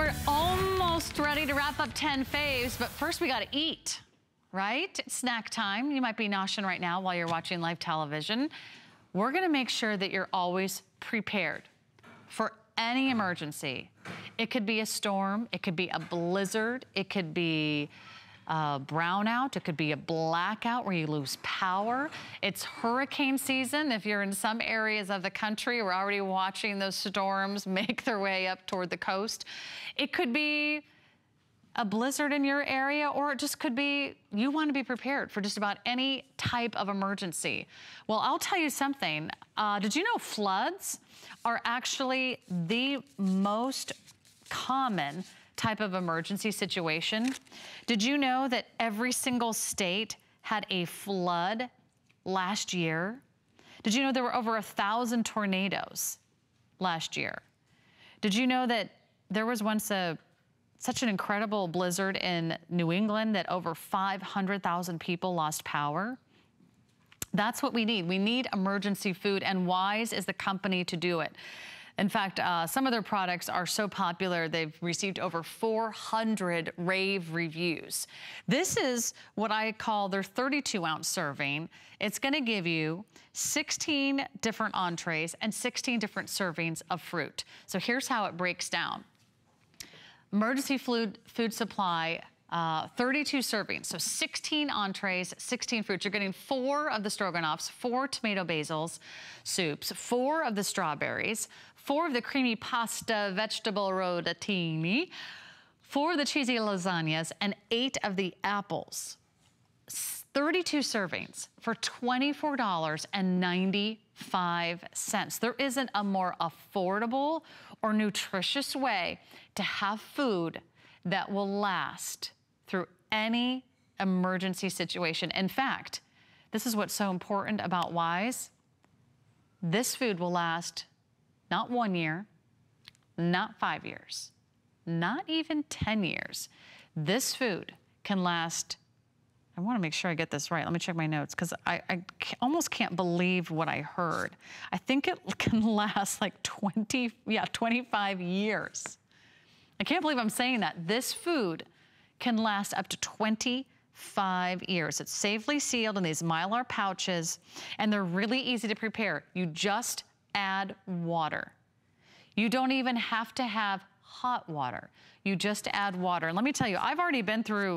We're almost ready to wrap up 10 faves, but first we gotta eat, right? It's snack time. You might be noshing right now while you're watching live television. We're gonna make sure that you're always prepared for any emergency. It could be a storm, it could be a blizzard, it could be a brownout, it could be a blackout where you lose power. It's hurricane season. If you're in some areas of the country, we're already watching those storms make their way up toward the coast. It could be a blizzard in your area, or it just could be you want to be prepared for just about any type of emergency. Well, I'll tell you something. Did you know floods are actually the most common type of emergency situation? Did you know that every single state had a flood last year? Did you know there were over 1,000 tornadoes last year? Did you know that there was once such an incredible blizzard in New England that over 500,000 people lost power? That's what we need. We need emergency food, and Wise is the company to do it. In fact, some of their products are so popular, they've received over 400 rave reviews. This is what I call their 32-ounce serving. It's gonna give you 16 different entrees and 16 different servings of fruit. So here's how it breaks down. Emergency food supply, 32 servings, so 16 entrees, 16 fruits. You're getting 4 of the stroganoffs, 4 tomato basils soups, 4 of the strawberries, 4 of the creamy pasta vegetable rotatini, 4 of the cheesy lasagnas, and 8 of the apples. 32 servings for $24.95. There isn't a more affordable or nutritious way to have food that will last through any emergency situation. In fact, this is what's so important about Wise. This food will last not 1 year, not 5 years, not even 10 years. This food can last, I wanna make sure I get this right. Let me check my notes, because I almost can't believe what I heard. I think it can last like 25 years. I can't believe I'm saying that. This food can last up to 25 years. It's safely sealed in these Mylar pouches, and they're really easy to prepare. You just add water. You don't even have to have hot water. You just add water. And let me tell you, I've already been through